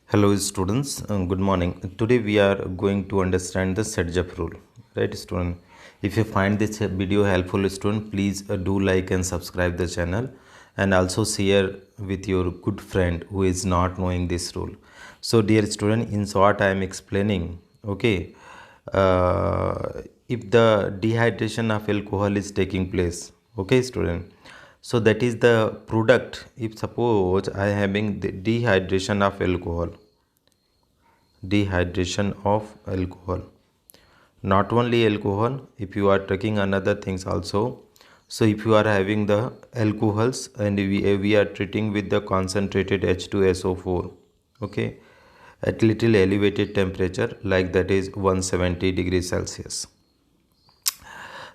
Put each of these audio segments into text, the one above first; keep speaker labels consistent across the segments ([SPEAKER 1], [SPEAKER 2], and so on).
[SPEAKER 1] Hello students, good morning. Today we are going to understand the Sedgwick rule. Right student? If you find this video helpful student, please do like and subscribe the channel and also share with your good friend who is not knowing this rule. So dear student, in short I am explaining, okay, if the dehydration of alcohol is taking place, okay student, so that is the product. If suppose I am having the dehydration of alcohol, not only alcohol, if you are taking another things also. So if you are having the alcohols and we are treating with the concentrated H2SO4, okay, at little elevated temperature, like that is 170 degrees Celsius.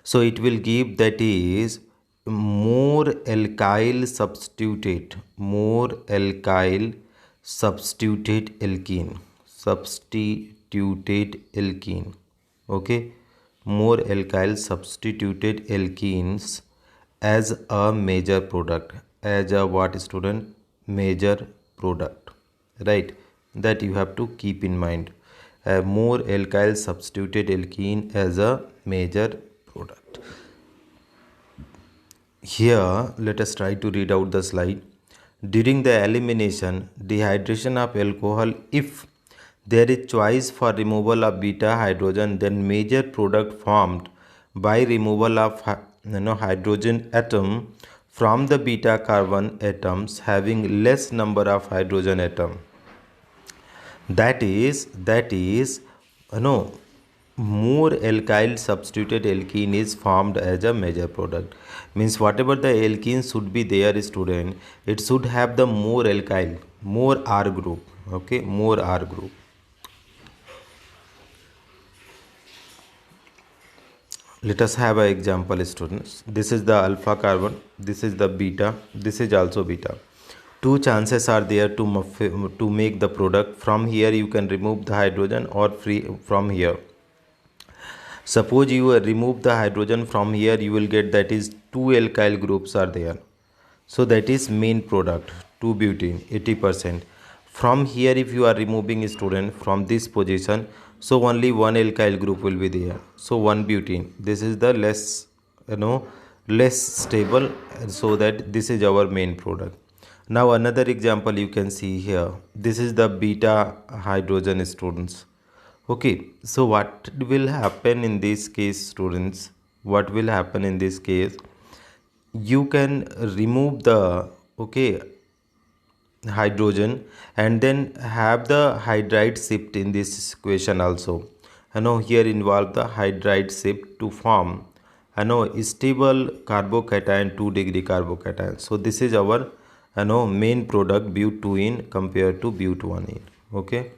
[SPEAKER 1] So it will give that is more alkyl substituted alkene, okay, more alkyl substituted alkenes as a major product, as a what student, major product, right? That you have to keep in mind, a more alkyl substituted alkene as a major product. Here let us try to read out the slide. During the elimination dehydration of alcohol, if there is choice for removal of beta hydrogen, then major product formed by removal of hydrogen atom from the beta carbon atoms having less number of hydrogen atom, that is no more alkyl substituted alkene is formed as a major product. Means whatever the alkene should be there student, it should have the more alkyl, more R group, okay, more R group. Let us have an example students. This is the alpha carbon, this is the beta, this is also beta. Two chances are there to make the product. From here you can remove the hydrogen or free from here. Suppose you remove the hydrogen from here, you will get that is two alkyl groups are there. So that is main product, 2-butene 80%. From here if you are removing student from this position, so only one alkyl group will be there. So 1-butene. This is the less stable, so that this is our main product. Now another example you can see here. This is the beta hydrogen students. Okay, so what will happen in this case students? What will happen in this case? You can remove the, okay, hydrogen and then have the hydride shift in this equation also. Here involve the hydride shift to form stable carbocation, 2-degree carbocation. So this is our main product butene compared to butene. Okay,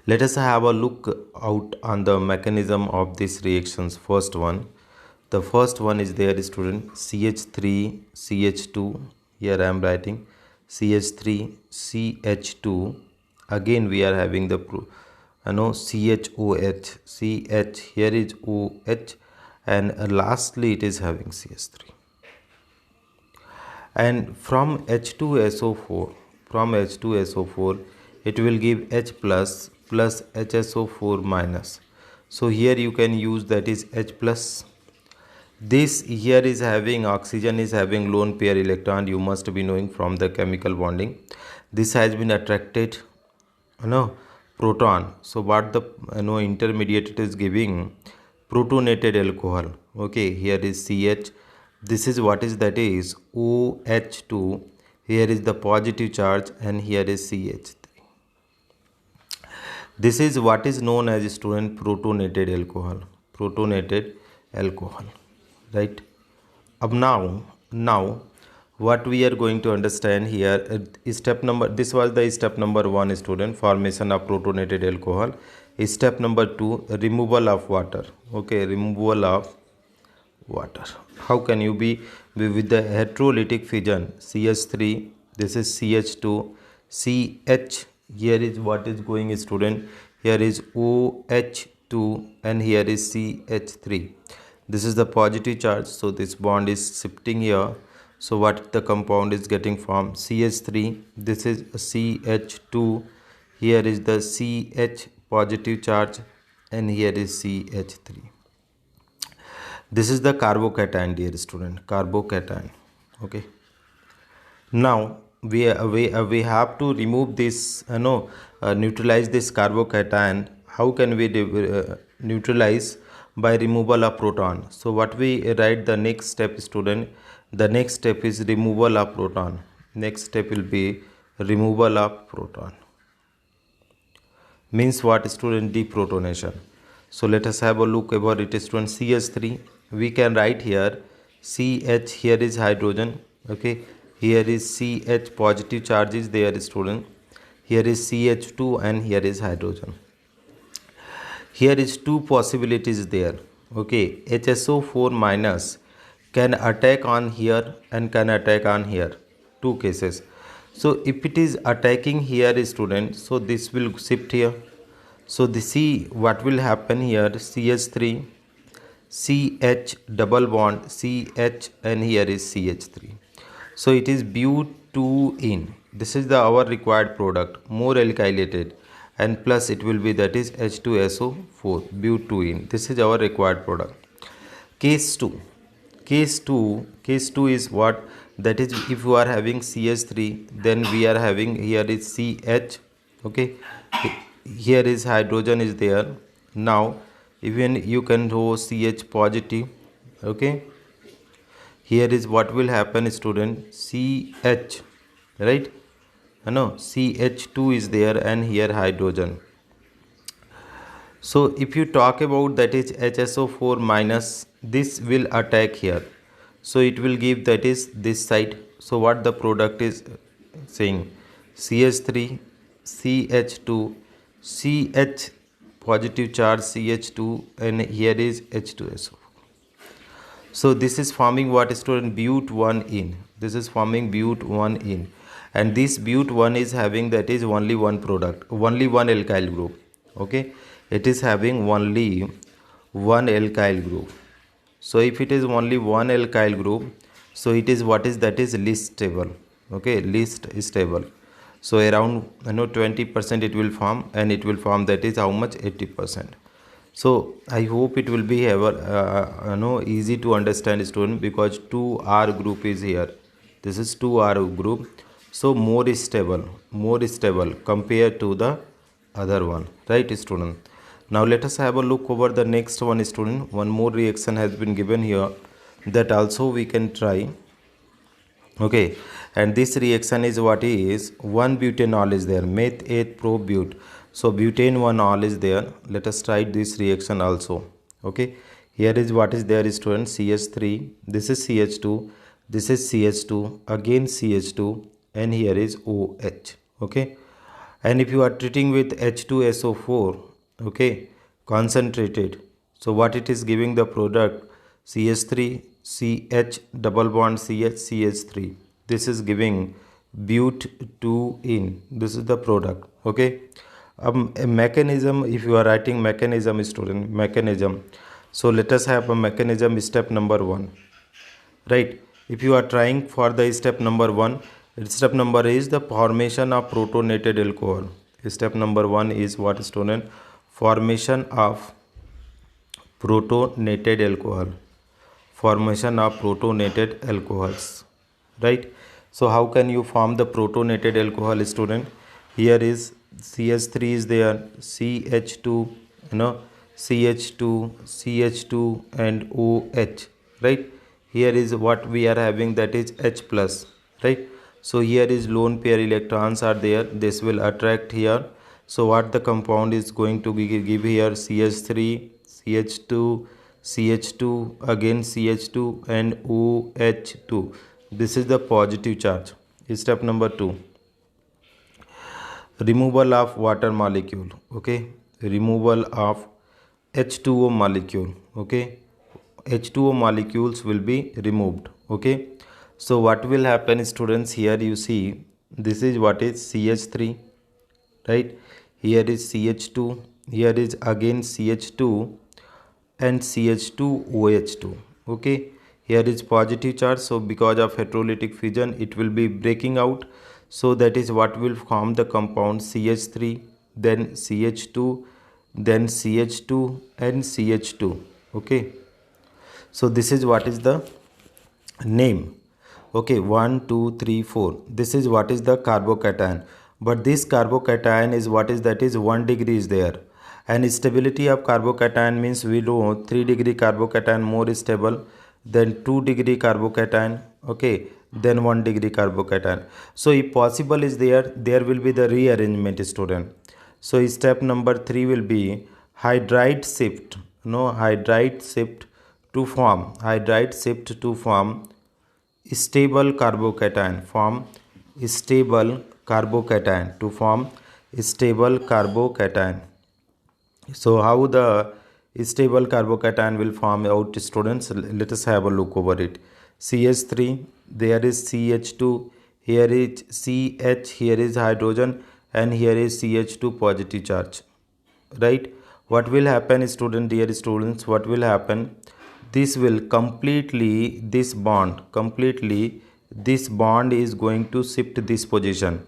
[SPEAKER 1] let us have a look out on the mechanism of these reactions. The first one is there student, CH3 CH2. Here I am writing CH3 CH2. Again we are having the CHOH, CH, here is OH, and lastly it is having CH3. And from H2SO4, it will give H plus HSO4 minus. So here you can use that is H plus. This here is having oxygen is having lone pair electron, you must be knowing from the chemical bonding. This has been attracted proton. So what the intermediate it is giving, protonated alcohol. Okay, here is CH. This is what is, that is OH2. Here is the positive charge and here is CH3. This is what is known as student protonated alcohol. Protonated alcohol, right? Now what we are going to understand here is step number, this was the step number 1 student, formation of protonated alcohol. Step number 2, removal of water. Okay, removal of water. How can you be with the heterolytic fission, CH3, this is CH2, CH, here is what is going student, here is OH2 and here is CH3. This is the positive charge, so this bond is shifting here. So what the compound is getting formed? CH3, this is CH2, here is the CH positive charge, and here is CH3. This is the carbocation, dear student, carbocation. Okay. Now we have to remove this, neutralize this carbocation. How can we neutralize? By removal of proton. So what we write the next step, student? The next step is removal of proton. Next step will be removal of proton. Means what, student? Deprotonation. So let us have a look about it, student. CH3, we can write here CH, here is hydrogen, okay, here is CH positive charge is there, student, here is CH2, and here is hydrogen. Here is two possibilities there, okay. HSO4 minus can attack on here and can attack on here, two cases. So if it is attacking here, student, so this will shift here. So the C, what will happen here? CH3, CH double bond, CH, and here is CH3. So it is butene. This is the our required product, more alkylated, and plus it will be, that is H2SO4, butene. This is our required product. Case 2. Case 2 is what? That is, if you are having CH3, then we are having, here is CH, okay, here is hydrogen is there. Now even you can do CH positive, okay. Here is what will happen, student, CH, right? No, CH2 is there, and here hydrogen. So if you talk about, that is HSO4 minus, this will attack here. So it will give, that is this side. So what the product is saying? CH3, CH2, CH positive charge, CH2, and here is H2SO. So this is forming what, student? But1ene. This is forming but1ene, and this but1 is having, that is only one product, only one alkyl group, okay. It is having only one alkyl group. So if it is only one alkyl group, so it is what is, that is least stable, okay, least stable. So around 20% it will form, and it will form, that is how much? 80%. So I hope it will be ever easy to understand, student, because 2R group is here. This is 2R group, so more stable compared to the other one, right, student? Now let us have a look over the next one, student. One more reaction has been given here, that also we can try, okay. And this reaction is what is? 1-butanol is there, meth 8 pro but. So butane 1-ol is there. Let us try this reaction also, okay. Here is what is there, student? CH3, this is CH2, this is CH2, again CH2, and here is OH, okay. And if you are treating with H2SO4, okay, concentrated, so what it is giving the product? CH3, CH double bond, CH, CH3. This is giving but2ene. This is the product, okay. A mechanism, if you are writing mechanism, student, mechanism. So let us have a mechanism, step number 1, right? If you are trying for the step number 1, step number is the formation of protonated alcohol. Step number 1 is what, student? Formation of protonated alcohol. Formation of protonated alcohols, right? So how can you form the protonated alcohol, student? Here is CH3 is there, CH2, CH2, CH2, and OH, right? Here is what we are having, that is H plus, right? So here is lone pair electrons are there, this will attract here. So what the compound is going to give here? CH3, CH2, CH2, again CH2, and OH2. This is the positive charge. Step number 2, removal of water molecule, okay. Removal of H2O molecule, okay. H2O molecules will be removed, okay. So what will happen, students? Here you see, this is what is CH3, right? Here is CH2, here is again CH2, and CH2OH2, okay. here is positive charge, so because of heterolytic fission it will be breaking out, so that is what will form the compound CH3, then CH2, then CH2 and CH2. Okay, so this is what is the name. Okay, 1 2 3 4, this is what is the carbocation, but this carbocation is what is, that is 1 degree is there, and stability of carbocation means we know 3 degree carbocation more stable than 2 degree carbocation. Okay, then 1 degree carbocation. So if possible is there, there will be the rearrangement, student. So step number 3 will be hydride shift, no, hydride shift to form, hydride shift to form stable carbocation, form stable carbocation, to form stable carbocation. So how the stable carbocation will form out, students? Let us have a look over it. CH3, there is CH2, here is CH, here is hydrogen, and here is CH2 positive charge, right? What will happen, student, dear students, what will happen? This will completely, this bond, completely this bond is going to shift this position,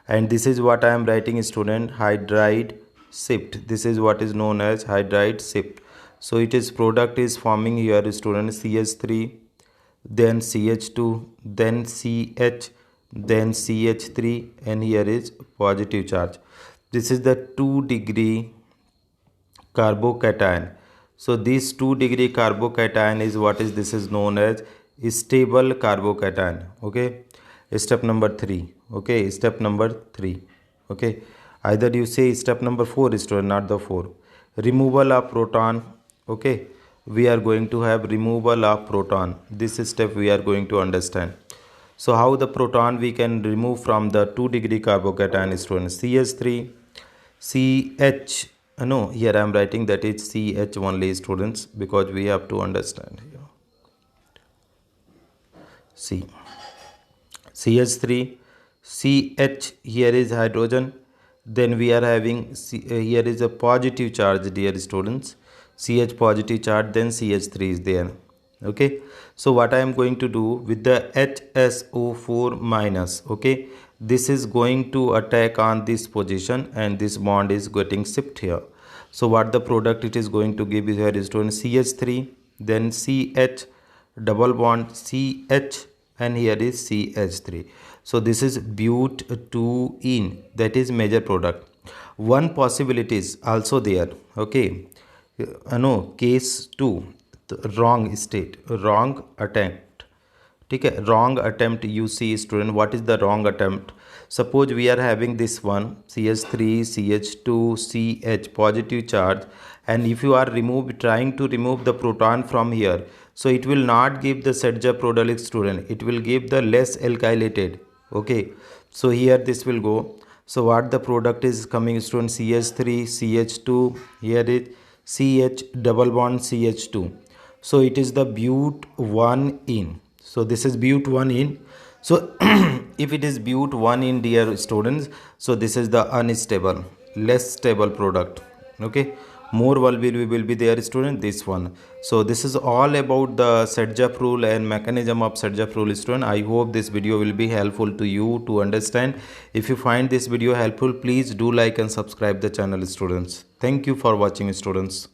[SPEAKER 1] and this is what I am writing, student, hydride shift. This is what is known as hydride shift. So it is product is forming here, student, CH3, then CH2, then CH, then CH3, and here is positive charge. This is the 2 degree carbocation. So this 2 degree carbocation is what is, this is known as stable carbocation. Okay, step number 3. Okay, step number 3. Okay, either you say step number 4 is not the 4. Removal of proton. Okay, we are going to have removal of proton. This step we are going to understand. So how the proton we can remove from the 2 degree carbocation, student? CH3, CH, no, here I am writing that it's CH only, students, because we have to understand here. C, CH3, CH, here is hydrogen, then we are having here is a positive charge, dear students, CH positive charge, then CH3 is there. Okay, so what I am going to do with the HSO4 minus, okay, this is going to attack on this position, and this bond is getting shift here. So what the product it is going to give is here is CH3, then CH, double bond CH, and here is CH3. So this is but2ene, that is major product. One possibility is also there. Okay, no, case 2, wrong state, wrong attempt. Okay, wrong attempt, you see, student, what is the wrong attempt? Suppose we are having this one CH3, CH2, CH positive charge, and if you are trying to remove the proton from here, so it will not give the Sedgwick product, student, it will give the less alkylated. Okay, so here this will go. So what the product is coming, student? CH3, CH2, here is CH double bond CH2. So it is the but1ene. So this is but1ene. So if it is but1ene, dear students, so this is the unstable, less stable product. Okay, more will be there, student, this one. So this is all about the Sedgwick rule and mechanism of Sedgwick rule, student. I hope this video will be helpful to you to understand. If you find this video helpful, please do like and subscribe the channel, students. Thank you for watching, students.